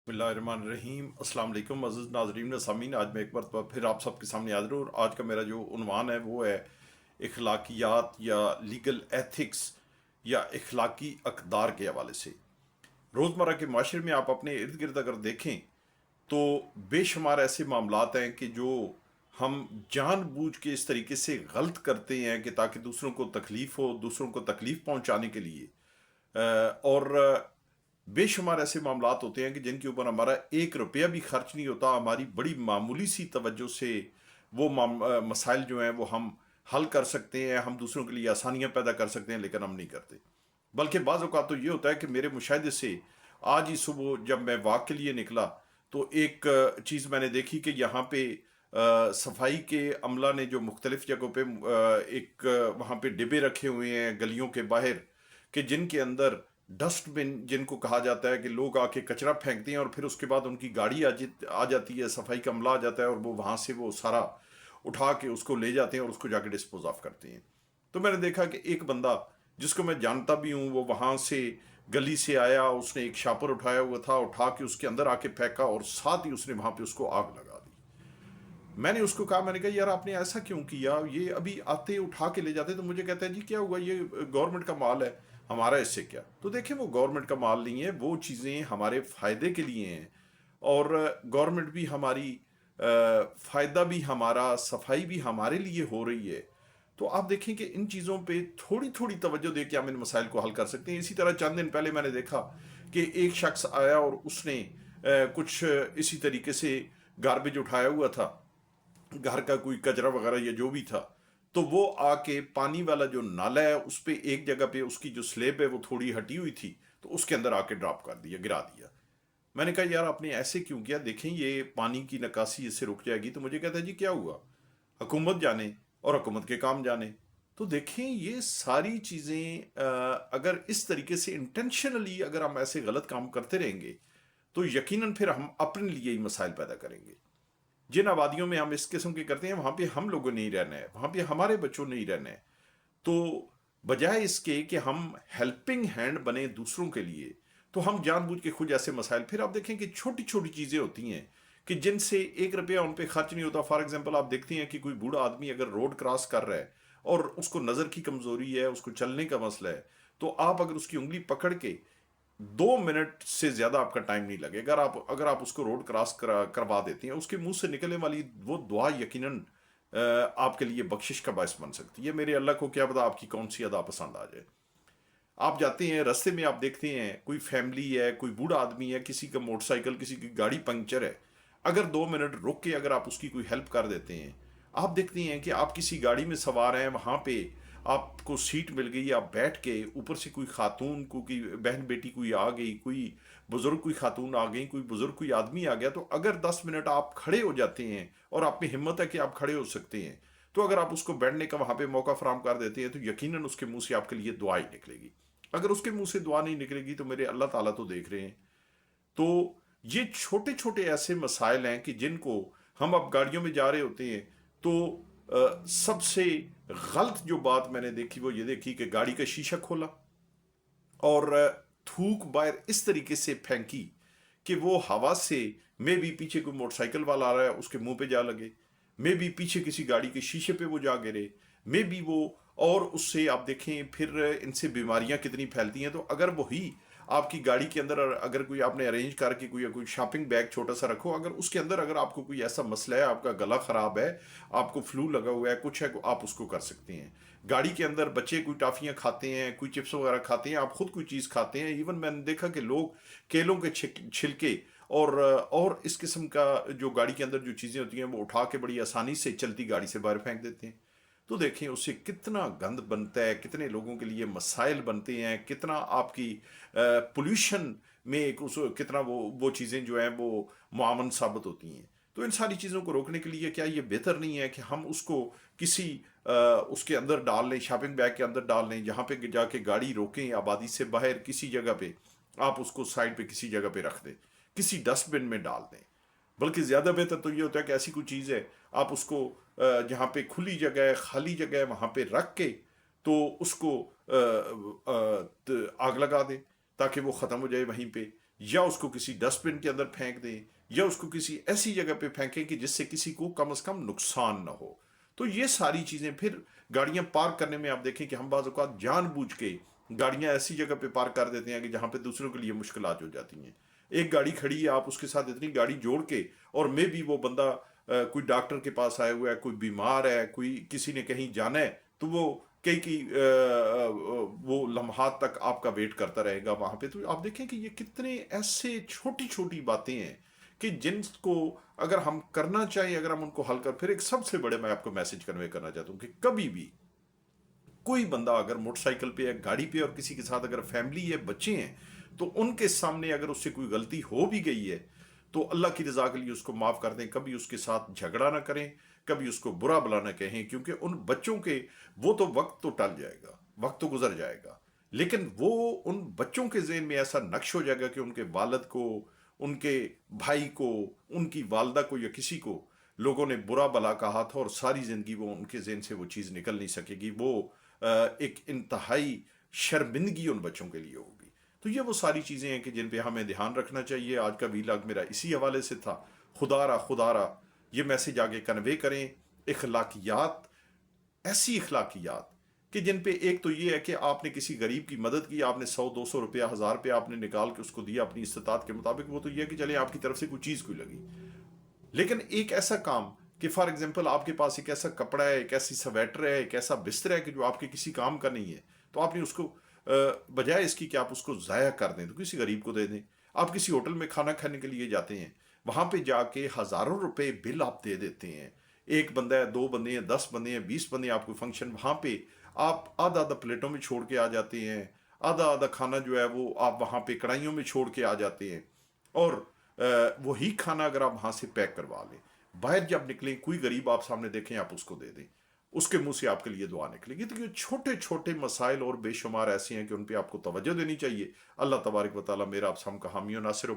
बिस्मिल्लाहिर्रहमानिर्रहीम। अस्सलाम वालेकुम अज़ीज़ नाज़रीन व सामीन। आज मैं एक बार फिर आप सबके सामने हाज़िर हूँ और आज का मेरा जो उन्वान है वो है इखलाकियात या लीगल एथिक्स या इखलाकी अक़दार के हवाले से। रोज़मर्रा के माशरे में आप अपने इर्द गिर्द अगर देखें तो बेशुमार ऐसे मामलात हैं कि जो हम जानबूझ के इस तरीके से गलत करते हैं कि ताकि दूसरों को तकलीफ़ हो, दूसरों को तकलीफ़ पहुंचाने के लिए और बेशुमार ऐसे मामलात होते हैं कि जिनके ऊपर हमारा एक रुपया भी खर्च नहीं होता, हमारी बड़ी मामूली सी तवज्जो से वो मसाइल जो हैं वो हम हल कर सकते हैं, हम दूसरों के लिए आसानियां पैदा कर सकते हैं, लेकिन हम नहीं करते। बल्कि बाज़ औक़ात तो ये होता है कि मेरे मुशाहिदे से आज ही सुबह जब मैं वॉक के लिए निकला तो एक चीज़ मैंने देखी कि यहाँ पे सफाई के अमला ने जो मुख्तलिफ जगहों पे एक वहाँ पे डिब्बे रखे हुए हैं गलियों के बाहर कि जिनके अंदर डस्टबिन जिनको कहा जाता है कि लोग आके कचरा फेंकते हैं और फिर उसके बाद उनकी गाड़ी आ जाती है, सफाई का अमला आ जाता है और वो वहाँ से वो सारा उठा के उसको ले जाते हैं और उसको जाके डिस्पोज ऑफ करते हैं। तो मैंने देखा कि एक बंदा जिसको मैं जानता भी हूँ वो वहाँ से गली से आया, उसने एक शापर उठाया हुआ था, उठा के उसके अंदर आके फेंका और साथ ही उसने वहाँ पे उसको आग लगा दी। मैंने उसको कहा, मैंने कहा यार आपने ऐसा क्यों किया, ये अभी आते उठा के ले जाते। तो मुझे कहता है जी क्या हुआ, ये गवर्नमेंट का माल है, हमारा इससे क्या। तो देखिए वो गवर्नमेंट का माल नहीं है, वो चीज़ें हमारे फ़ायदे के लिए हैं और गवर्नमेंट भी हमारी फ़ायदा भी हमारा, सफाई भी हमारे लिए हो रही है। तो आप देखें कि इन चीज़ों पे थोड़ी थोड़ी तवज्जो दे के हम इन मसाइल को हल कर सकते हैं। इसी तरह चंद दिन पहले मैंने देखा कि एक शख्स आया और उसने कुछ इसी तरीके से गार्बेज उठाया हुआ था, घर का कोई कचरा वगैरह या जो भी था। तो वो आके पानी वाला जो नाला है उस पे एक जगह पे उसकी जो स्लेब है वो थोड़ी हटी हुई थी, तो उसके अंदर आके ड्रॉप कर दिया, गिरा दिया। मैंने कहा यार आपने ऐसे क्यों किया, देखें ये पानी की निकासी इससे रुक जाएगी। तो मुझे कहता है जी क्या हुआ, हुकूमत जाने और हुकूमत के काम जाने। तो देखें ये सारी चीज़ें अगर इस तरीके से इंटेंशनली अगर हम ऐसे गलत काम करते रहेंगे तो यकीनन फिर हम अपने लिए ही मसाइल पैदा करेंगे। जिन आबादियों में हम इस किस्म के करते हैं वहां पे हम लोगों ने ही रहना है, वहां पे हमारे बच्चों ने ही रहना है। तो बजाय इसके कि हम हेल्पिंग हैंड बने दूसरों के लिए, तो हम जानबूझ के खुद ऐसे मसाइल, फिर आप देखें कि छोटी छोटी चीज़ें होती हैं कि जिनसे एक रुपया उन पे खर्च नहीं होता। फॉर एग्जांपल आप देखते हैं कि कोई बूढ़ा आदमी अगर रोड क्रॉस कर रहा है और उसको नज़र की कमज़ोरी है, उसको चलने का मसला है, तो आप अगर उसकी उंगली पकड़ के 2 मिनट से ज्यादा आपका टाइम नहीं लगेगा, अगर आप उसको रोड क्रॉस करवा देते हैं, उसके मुंह से निकलने वाली वो दुआ यकीनन आपके लिए बख्शिश का बायस बन सकती है। मेरे अल्लाह को क्या पता आपकी कौन सी अदा पसंद आ जाए। आप जाते हैं रास्ते में, आप देखते हैं कोई फैमिली है, कोई बूढ़ा आदमी है, किसी का मोटरसाइकिल, किसी की गाड़ी पंक्चर है, अगर 2 मिनट रुक के अगर आप उसकी कोई हेल्प कर देते हैं, आप देखते हैं कि आप किसी गाड़ी में सवार हैं, वहां पे आपको सीट मिल गई, आप बैठ के, ऊपर से कोई खातून को, कोई बहन बेटी कोई आ गई, कोई बुजुर्ग कोई खातून आ गई, कोई बुजुर्ग कोई आदमी आ गया, तो अगर 10 मिनट आप खड़े हो जाते हैं और आप में हिम्मत है कि आप खड़े हो सकते हैं, तो अगर आप उसको बैठने का वहां पे मौका फराम कर देते हैं तो यकीनन उसके मुंह से आपके लिए दुआ ही निकलेगी। अगर उसके मुंह से दुआ नहीं निकलेगी तो मेरे अल्लाह ताला तो देख रहे हैं। तो ये छोटे छोटे ऐसे मसाइल हैं कि जिनको हम अब गाड़ियों में जा रहे होते हैं तो सबसे गलत जो बात मैंने देखी वो ये देखी कि गाड़ी का शीशा खोला और थूक बाहर इस तरीके से फेंकी कि वो हवा से, मे भी पीछे कोई मोटरसाइकिल वाला आ रहा है उसके मुंह पे जा लगे, मे भी पीछे किसी गाड़ी के शीशे पे वो जा गिरे, मे भी वो, और उससे आप देखें फिर इनसे बीमारियां कितनी फैलती हैं। तो अगर वही आपकी गाड़ी के अंदर अगर कोई आपने अरेंज करके कोई कोई शॉपिंग बैग छोटा सा रखो, अगर उसके अंदर अगर आपको कोई ऐसा मसला है, आपका गला खराब है, आपको फ्लू लगा हुआ है, कुछ है, आप उसको कर सकते हैं। गाड़ी के अंदर बच्चे कोई टाफियां खाते हैं, कोई चिप्स वगैरह खाते हैं, आप खुद कोई चीज़ खाते हैं, इवन मैंने देखा कि लोग केलों के छिलके और इस किस्म का जो गाड़ी के अंदर जो चीज़ें होती हैं वो उठा के बड़ी आसानी से चलती गाड़ी से बाहर फेंक देते हैं। तो देखें उससे कितना गंद बनता है, कितने लोगों के लिए मसाइल बनते हैं, कितना आपकी पोल्यूशन में एक उस कितना वो चीज़ें जो हैं वो मुआवन साबित होती हैं। तो इन सारी चीज़ों को रोकने के लिए क्या ये बेहतर नहीं है कि हम उसको किसी उसके अंदर डाल लें, शॉपिंग बैग के अंदर डाल लें, जहाँ पे जाके गाड़ी रोकें आबादी से बाहर किसी जगह पे, आप उसको साइड पे किसी जगह पे रख दें, किसी डस्टबिन में डाल दें। बल्कि ज़्यादा बेहतर तो ये होता है कि ऐसी कोई चीज़ है आप उसको जहाँ पे खुली जगह है, खाली जगह है, वहाँ पे रख के तो उसको आग लगा दें ताकि वो ख़त्म हो जाए वहीं पे। या उसको किसी डस्टबिन के अंदर फेंक दें, या उसको किसी ऐसी जगह पे फेंकें कि जिससे किसी को कम से कम नुकसान ना हो। तो ये सारी चीज़ें, फिर गाड़ियां पार्क करने में आप देखें कि हम बाज़ औक़ात जानबूझ के गाड़ियां ऐसी जगह पे पार्क कर देते हैं कि जहां पे दूसरों के लिए मुश्किलात हो जाती हैं। एक गाड़ी खड़ी है, आप उसके साथ इतनी गाड़ी जोड़ के, और मे भी वो बंदा कोई डॉक्टर के पास आया हुआ है, कोई बीमार है, कोई किसी ने कहीं जाना है, तो वो कई वो लम्हात तक आपका वेट करता रहेगा वहां पे। तो आप देखें कि ये कितने ऐसे छोटी छोटी बातें हैं कि जिनको अगर हम करना चाहिए, अगर हम उनको हल कर, फिर एक सबसे बड़े मैं आपको मैसेज कन्वे करना चाहता हूँ कि कभी भी कोई बंदा अगर मोटरसाइकिल पे या गाड़ी पे और किसी के साथ अगर फैमिली है, बच्चे हैं, तो उनके सामने अगर उससे कोई गलती हो भी गई है, तो अल्लाह की रजा के लिए उसको माफ कर दें। कभी उसके साथ झगड़ा ना करें, कभी उसको बुरा भला ना कहें, क्योंकि उन बच्चों के, वो तो वक्त तो टल जाएगा, वक्त तो गुजर जाएगा, लेकिन वो उन बच्चों के ज़हन में ऐसा नक्श हो जाएगा कि उनके वालिद को, उनके भाई को, उनकी वालदा को या किसी को लोगों ने बुरा भला कहा था, और सारी ज़िंदगी वो उनके ज़हन से वो चीज़ निकल नहीं सकेगी। वो एक इंतहाई शर्मिंदगी उन बच्चों के लिए होगी। तो ये वो सारी चीज़ें हैं कि जिन पे हमें ध्यान रखना चाहिए। आज का वीलॉग मेरा इसी हवाले से था। खुदारा ये मैसेज आगे कन्वे करें, इखलाकियात, ऐसी इखलाकियात कि जिन पे एक तो ये है कि आपने किसी गरीब की मदद की, आपने 100-200 रुपया, 1000 रुपया आपने निकाल के उसको दिया अपनी इस्तात के मुताबिक, वो तो ये है कि चले आपकी तरफ से कोई चीज़ कोई लगी। लेकिन एक ऐसा काम कि फॉर एग्जांपल आपके पास एक ऐसा कपड़ा है, एक ऐसी स्वेटर है, एक ऐसा बिस्तर है कि जो आपके किसी काम का नहीं है, तो आपने उसको बजाय इसकी कि आप उसको ज़ाया कर दें, तो किसी गरीब को दे दें। आप किसी होटल में खाना खाने के लिए जाते हैं, वहाँ पे जाके हज़ारों रुपए बिल आप दे देते हैं। एक बंदा है, 2 बंदे हैं, 10 बंदे हैं, 20 बंदे हैं, आपको फंक्शन, वहाँ पे आप आधा आधा प्लेटों में छोड़ के आ जाते हैं, आधा आधा खाना जो है वो आप वहाँ पे कढ़ाइयों में छोड़ के आ जाते हैं। और वही खाना अगर आप वहाँ से पैक करवा लें, बाहर जब निकलें, कोई गरीब आप सामने देखें, आप उसको दे दें, उसके मुंह से आपके लिए दुआ निकलेगी। तो ये छोटे छोटे मसाइल और बेशुमार ऐसे हैं कि उन पे आपको तवज्जो देनी चाहिए। अल्लाह तबारक व तआला मेरा आप सबका हामी और नासिर हो।